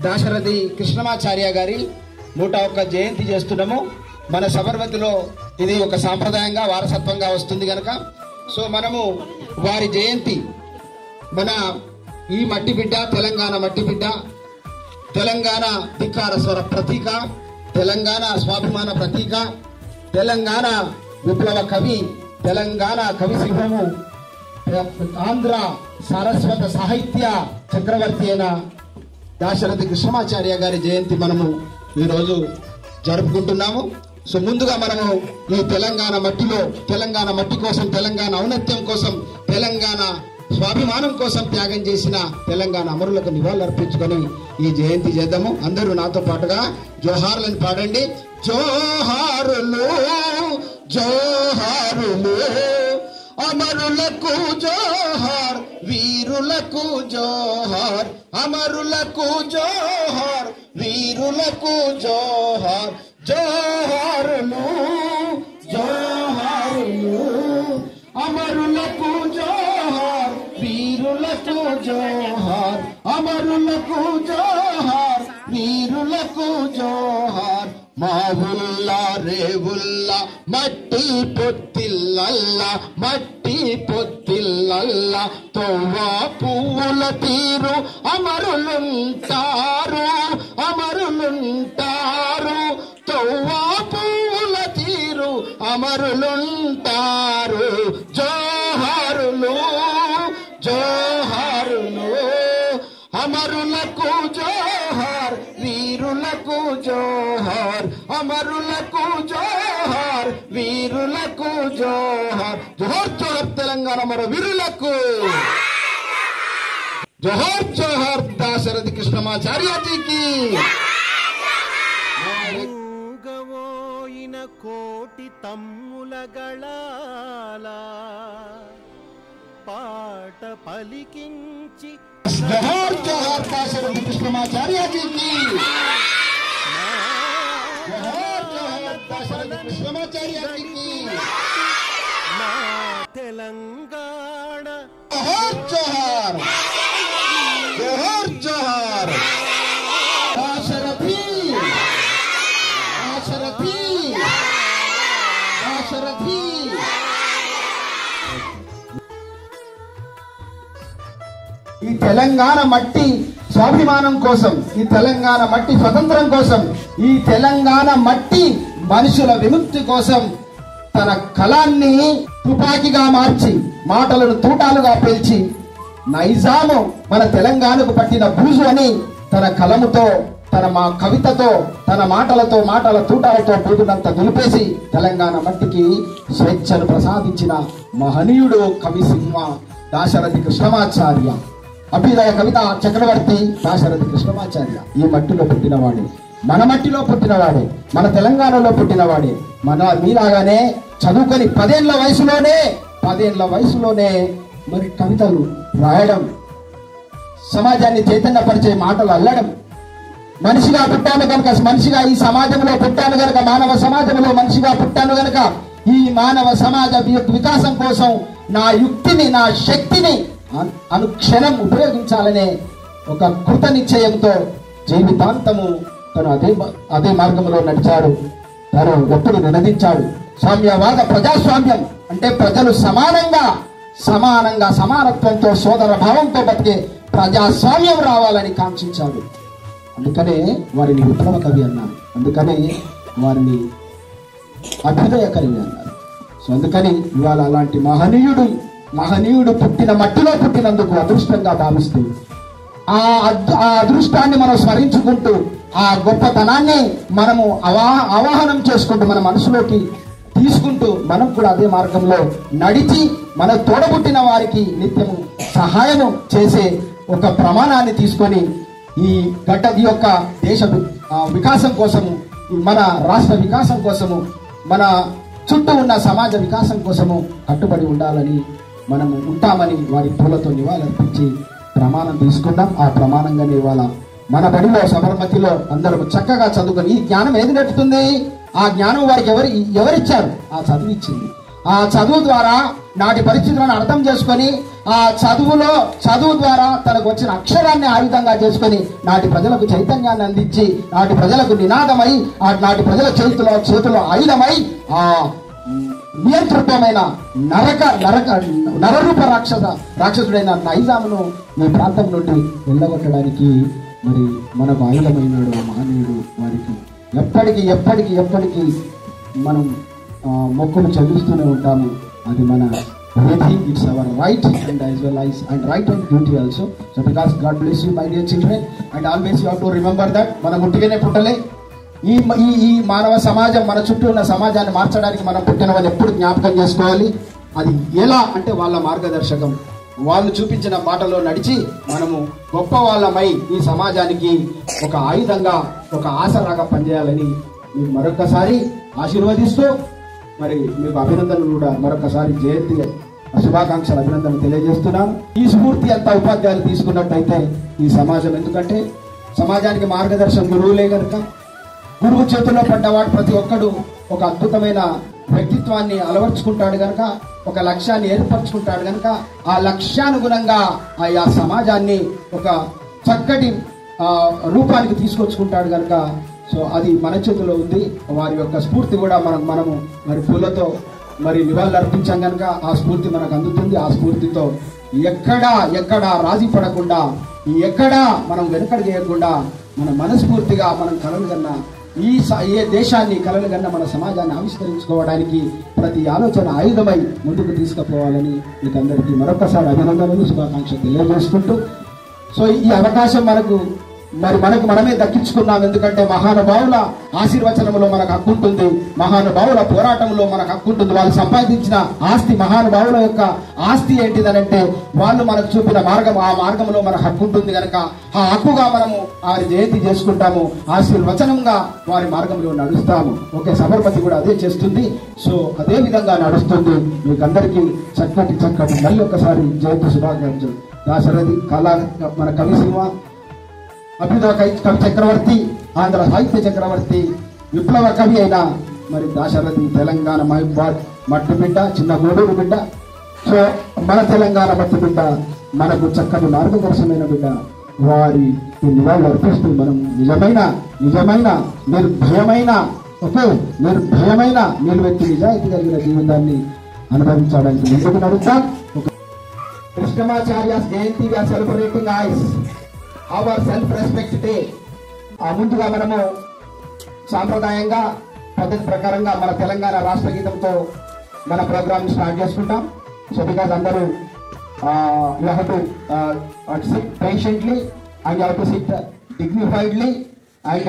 దాశరథి కృష్ణమాచార్య గారి 101 జయంతి చేస్తున్నాము. మన సబర్మతిలో ఇది ఒక సాంప్రదాయంగా వారసత్వంగా వస్తుంది కనుక సో మనము వారి జయంతి మన ఈ మట్టి బిడ్డ, తెలంగాణ మట్టి బిడ్డ, తెలంగాణ ధిక్కార స్వర ప్రతీక, తెలంగాణ స్వాభిమాన ప్రతీక, తెలంగాణ విప్లవ కవి, తెలంగాణ కవి సింహము, ఆంధ్ర సారస్వత సాహిత్య చక్రవర్తి అయిన దాశరథి కృష్ణమాచార్య గారి జయంతి మనము ఈరోజు జరుపుకుంటున్నాము. సో ముందుగా మనము ఈ తెలంగాణ మట్టిలో, తెలంగాణ మట్టి కోసం, తెలంగాణ ఔన్నత్యం కోసం, తెలంగాణ స్వాభిమానం కోసం త్యాగం చేసిన తెలంగాణ అమరులకు నివాళులు అర్పించుకొని ఈ జయంతి చేద్దాము. అందరూ నాతో పాటుగా జోహార్లను పాడండి. జోహారులు జోహారులు అమరులకు జోహార్, వీరులకు జోహార్, అమరులకు జోహార్, వీరులకు జోహార్. జోహారులు జోహారులు అమరులకు జోహార్, వీరులకు జోహార్, అమరులకు జోహార్, వీరులకు జోహార్. మావుల్లా రేవుల్లా మట్టి పొత్తిల్లల్లా, మట్టి పొత్తిల్లల్లా తోవా పువ్వుల తీరు అమరులుంటారు, అమరులుంటారు. తోవా పువ్వుల తీరు అమరులుంటారు. జోహారులు జోహారులు అమరులకు జోహార్, వీరులకు జోహార్, అమరులకు జోహార్, వీరులకు జోహార్. జోహార్ జోహార్ తెలంగాణ మరో వీరులకు. జోహార్ జోహార్ దాశరథి కృష్ణమాచార్యజీకి. కోటి తమ్ములగళాల పాట పలికించి జోహార్ జోహార్ దాశరథి కృష్ణమాచార్యజీకి. జోహార్ జోహార్ దాశరథి కృష్ణమాచార్యజీకి. మా తెలంగాణ జోహార్ జోహార్ జోహార్ జోహార్ దాశరథి దాశరథి దాశరథి. ఈ తెలంగాణ మట్టి స్వాభిమానం కోసం, ఈ తెలంగాణ మట్టి స్వతంత్రం కోసం, ఈ తెలంగాణ మట్టి మనుషుల విముక్తి కోసం తన కళాన్ని తుపాకీగా మార్చి, మాటలను తూటాలుగా పేల్చి, నైజాము మన తెలంగాణకు పట్టిన బూజు అని తన కలముతో, తన కవితతో, తన మాటలతో, మాటల తూటాలతో బూదునంత దులిపేసి తెలంగాణ మట్టికి స్వేచ్ఛను ప్రసాదించిన మహనీయుడు కవి సింహ దాశరథి కృష్ణమాచార్య. అభ్యుదయ కవిత చక్రవర్తి దాశరథి కృష్ణమాచార్య ఈ మట్టిలో పుట్టినవాడే, మన మట్టిలో పుట్టినవాడే, మన తెలంగాణలో పుట్టినవాడే. మన మీలాగానే చదువుకొని 10 ఏళ్ల వయసులోనే మరి కవితలు రాయడం, సమాజాన్ని చైతన్యపరిచే మాటలు అల్లడం. మనిషిగా పుట్టాను కనుక, మనిషిగా ఈ సమాజంలో పుట్టాను కనుక, మానవ సమాజంలో మనిషిగా పుట్టాను కనుక ఈ మానవ సమాజ వికాసం కోసం నా యుక్తిని, నా శక్తిని అనుక్షణం ఉపయోగించాలనే ఒక కృత నిశ్చయంతో జీవితాంతము తను అదే మార్గంలో నడిచాడు. తను ఎప్పుడు నినదించాడు. సామ్యవాద ప్రజాస్వామ్యం అంటే ప్రజలు సమానత్వంతో, సోదర భావంతో బతికే ప్రజాస్వామ్యం రావాలని కాంక్షించాడు. అందుకనే వారిని విప్లవ కవి అన్నారు, అందుకనే వారిని అభ్యుదయ కవి అన్నారు. సో అందుకని ఇవాళ అలాంటి మహనీయుడు పుట్టిన మట్టిలో పుట్టినందుకు అదృష్టంగా భావిస్తూ, ఆ అదృష్టాన్ని మనం స్మరించుకుంటూ, ఆ గొప్పతనాన్ని మనము ఆవాహనం చేసుకుంటూ, మన మనసులోకి తీసుకుంటూ, మనం కూడా అదే మార్గంలో నడిచి మన తోడబుట్టిన వారికి నిత్యము సహాయము చేసే ఒక ప్రమాణాన్ని తీసుకొని ఈ యొక్క దేశ వికాసం కోసము, మన రాష్ట్ర వికాసం కోసము, మన చుట్టూ ఉన్న సమాజ వికాసం కోసము కట్టుబడి ఉండాలని మనము ఉంటామని వారి పూలతో నివాళులర్పించి ప్రమాణం తీసుకున్నాం. ఆ ప్రమాణంగానే ఇవాళ మన బడిలో, సబర్మతిలో అందరూ చక్కగా చదువుకొని, ఈ జ్ఞానం ఏది నేర్పుతుంది? ఆ జ్ఞానం వారికి ఎవరిచ్చారు? ఆ చదువు ఇచ్చింది. ఆ చదువు ద్వారా నాటి పరిస్థితులను అర్థం చేసుకొని ఆ చదువు ద్వారా తనకు వచ్చిన అక్షరాన్ని ఆయుధంగా చేసుకొని నాటి ప్రజలకు చైతన్యాన్ని అందించి నాటి ప్రజలకు నినాదమై నాటి ప్రజల చేతిలో ఆయుధమై ఆ నియంతృత్వమైన నరరూప రాక్షసుడైన నైజామును ఈ ప్రాంతం నుండి వెళ్ళగొట్టడానికి మరి మనకు ఆయుధమైనాడు ఆ మహనీయుడు. వారికి ఎప్పటికీ మనం మొక్కులు చెల్లిస్తూనే ఉంటాము. అది మన విధి. It's our right and as well and right and duty also. So because God bless you my dear children and always you have to remember that మనం పుట్టిగానే పుట్టలే. ఈ మానవ సమాజం, మన చుట్టూ ఉన్న సమాజాన్ని మార్చడానికి మనం పుట్టినవని ఎప్పుడు జ్ఞాపకం చేసుకోవాలి. అది ఎలా అంటే వాళ్ళ మార్గదర్శకం, వాళ్ళు చూపించిన బాటలో నడిచి మనము గొప్ప వాళ్ళమై ఈ సమాజానికి ఒక ఆయుధంగా, ఒక ఆసరాగా పనిచేయాలని మీకు మరొకసారి ఆశీర్వదిస్తూ మరి మీకు అభినందనలు కూడా మరొకసారి జయంతి శుభాకాంక్షలు అభినందనలు తెలియజేస్తున్నాను. ఈ స్ఫూర్తి అంతా ఉపాధ్యాయులు తీసుకున్నట్టయితే ఈ సమాజం, ఎందుకంటే సమాజానికి మార్గదర్శనం గురువులే కనుక, గురువు చేతుల్లో పడ్డవాడు ప్రతి ఒక్కడు ఒక అద్భుతమైన వ్యక్తిత్వాన్ని అలవర్చుకుంటాడు కనుక, ఒక లక్ష్యాన్ని ఏర్పరచుకుంటాడు కనుక, ఆ లక్ష్యానుగుణంగా ఆయా సమాజాన్ని ఒక చక్కటి రూపానికి తీసుకొచ్చుకుంటాడు కనుక, సో అది మన చేతిలో ఉంది. వారి యొక్క స్ఫూర్తి కూడా మనము మరి పూలతో మరి నివాళులు అర్పించాం కనుక ఆ స్ఫూర్తి మనకు అందుతుంది. ఆ స్ఫూర్తితో ఎక్కడా రాజీ పడకుండా, ఎక్కడా మనం వెనుకడు చేయకుండా, మన మనస్ఫూర్తిగా మనం కలలు కన్నా ఏ దేశాన్ని కలలు కన్నా మన సమాజాన్ని ఆవిష్కరించుకోవడానికి ప్రతి ఆలోచన ఆయుధమై ముందుకు తీసుకుపోవాలని మీకు అందరికీ మరొకసారి అభినందనలు శుభాకాంక్షలు తెలియజేసుకుంటూ, సో ఈ అవకాశం మనకు మనమే దక్కించుకున్నాం. ఎందుకంటే మహానుభావుల ఆశీర్వచనంలో మనకు హక్కు ఉంటుంది, మహానుభావుల పోరాటంలో మనకు హక్కు ఉంటుంది. వాళ్ళు సంపాదించిన ఆస్తి, మహానుభావుల యొక్క ఆస్తి ఏంటిదనంటే వాళ్ళు మనకు చూపిన మార్గం, ఆ మార్గంలో మన హక్కు ఉంటుంది కనుక ఆ హక్కుగా మనము వారి జయంతి చేసుకుంటాము, ఆశీర్వచనంగా వారి మార్గంలో నడుస్తాము. ఓకే, సబర్మతి కూడా అదే చేస్తుంది. సో అదే విధంగా నడుస్తుంది. మీకు అందరికీ చక్కటి మళ్ళీ ఒకసారి జయంతి శుభాకాంక్షలు. దాశరథి మన కవి సినిమా అభ్యుదయ కవి చక్రవర్తి, ఆంధ్ర సాహిత్య చక్రవర్తి, విప్లవ కవి అయిన మరి దాశరథి తెలంగాణ మట్టి బిడ్డ, చిన్న గూడూరు బిడ్డ. సో మన తెలంగాణ మట్టి బిడ్డ, మనకు చక్కటి మార్గదర్శనమైన బిడ్డ. వారి నివాళులు అర్పిస్తూ మనం నిజమైన నిర్భయమైన నిలువెత్తి నిజాయితీ కలిగిన జీవితాన్ని అనుభవించడానికి ముందుకు నడుద్దాం. Krishnamacharya Jayanti we are celebrating our self respect day. ముందుగా మనము సాంప్రదాయంగా పద్ధతి ప్రకారంగా మన తెలంగాణ రాష్ట్ర గీతంతో మన ప్రోగ్రామ్ స్టార్ట్ చేసుకుంటాం. సో బికాజ్ అందరూ you have to sit patiently and you have to sit dignifiedly and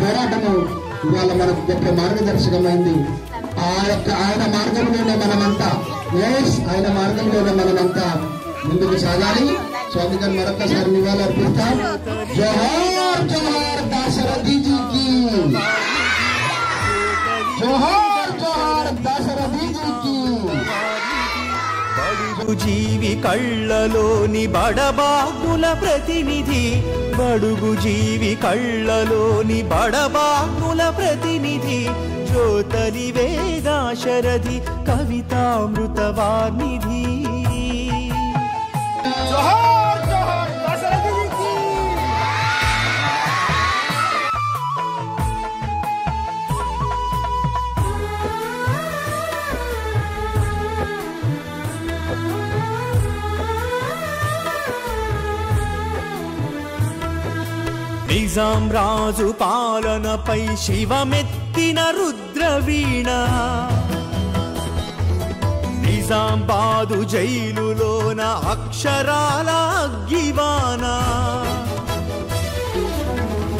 పోరాటము ఇవాళ మనకు గొప్ప మార్గదర్శకమైంది. ఆయన మార్గంలోనే మనమంతా ఆయన మార్గంలోనే మనమంతా ముందుకు సాగాలి. సో అందుకని మరొకసారి నివాళులు అర్పిస్తాం. జోహార్ జోహార్ దాశరథీజీకి, జోహార్ జోహార్ దాశరథీజీకి. బడుగు జీవి కళ్ళలోని బడబాగ్నుల ప్రతినిధి, బడుగు జీవి కళ్ళలోని బడబాగ్నుల ప్రతినిధి, జ్యోతలివే దాశరథి కవితామృత వార్నిధి. జోహార్ జోహార్ దాశరథీజీకి. నిజాం రాజు పాలనపై శివమెత్తిన రుద్రవీణ, నిజాంబాదు జైలులోన అక్షరాల అగ్గివాన.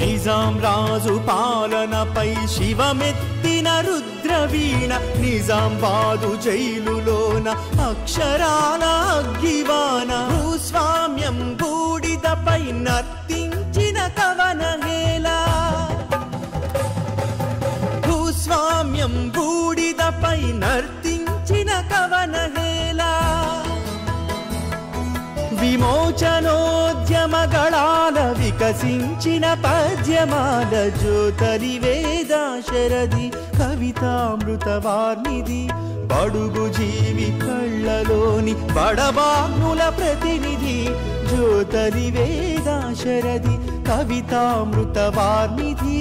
నిజాం రాజు పాలనపై శివమెత్తిన రుద్రవీణ, నిజాంబాదు జైలులోన అక్షరాల అగ్గివాన. భూస్వామ్యం బూడిదపై నర్తించిన కవనహేళ, భూస్వామ్యం బూడిదపై నర్తించిన కవనహేళ. విమోచనోద్యమగళాల వికసించిన పద్యమాల, జ్యోతలివే దాశరథి కవితామృత వార్నిధి. బడుగు జీవి కళ్ళలోని బడబాగ్నుల ప్రతినిధి, జ్యోతలివే దాశరథి కవితామృత వార్నిధి.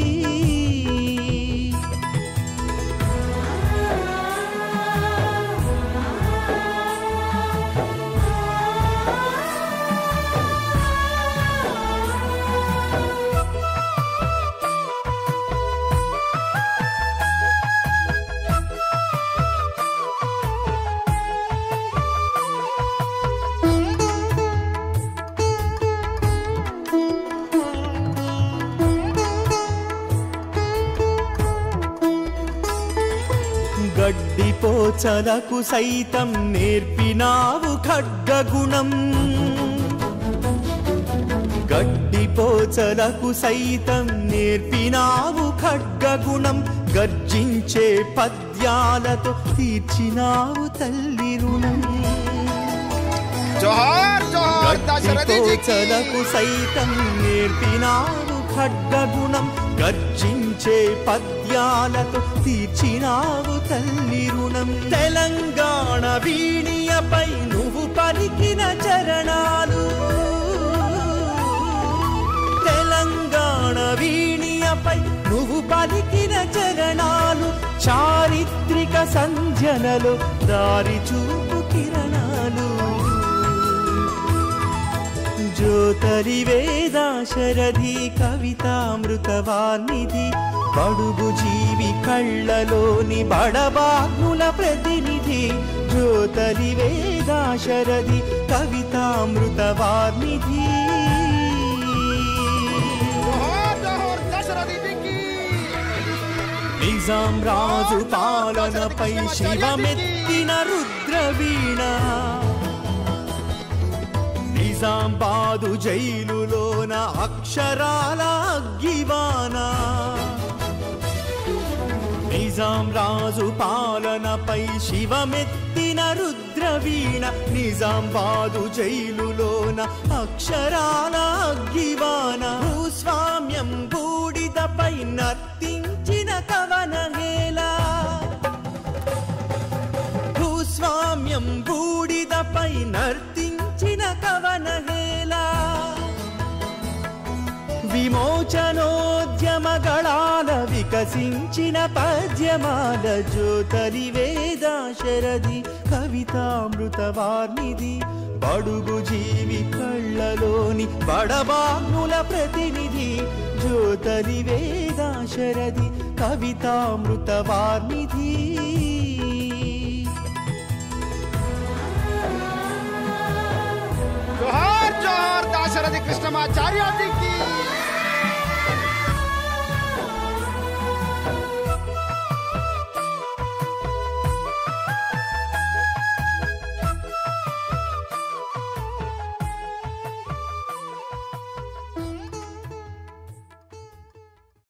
గడ్డిపోచలకు సైతం నేర్పినావు ఖడ్గగుణం, గడ్డిపోచలకు సైతం నేర్పినావు ఖడ్గగుణం. గర్జించే పద్యాలతో తీర్చినావు తల్లి రుణం. గడ్డిపోచలకు సైతం నేర్పినావు ఖడ్గగుణం, గర్జించే పద్యాలతో తీర్చినావు తల్లి రుణం. తెలంగాణ వీణియపై నువ్వు పలికిన చరణాలు, తెలంగాణ వీణియపై నువ్వు పలికిన చరణాలు, చారిత్రక సంధ్యనలో దారి చూపు కిరణాలు. జ్యోతలివే దాశరథి కవితామృత వార్నిధి, బడుగు జీవి కళ్ళలోని బడబాగ్నుల ప్రతినిధి, జ్యోతలివే దాశరథి కవితామృత వార్నిధి. నిజాం రాజు పాలనపై శివమెత్తిన రుద్రవీణ, నిజాంబాదు జైలులోన అక్షరాల అగ్గివాన. నిజాం రాజు పాలనపై శివమెత్తిన రుద్రవీణ, నిజాంబాదు జైలులోన అక్షరాల అగ్గివాన. భూస్వామ్యం బూడిదపై నర్తించిన కవనహేళ, భూస్వామ్యం బూడిదపై నర్తించిన కవనహేళ. విమోచనోద్యమగళాల వికసించిన పద్యమాల, జ్యోతలివే దాశరథి కవితామృత వార్నిధి. బడుగు జీవి కళ్ళలోని బడబాగ్నుల ప్రతినిధి, జ్యోతలివే దాశరథి కవితామృత వార్నిధి. జోహార్ జోహార్ దాశరథి కృష్ణమాచార్య జీకి.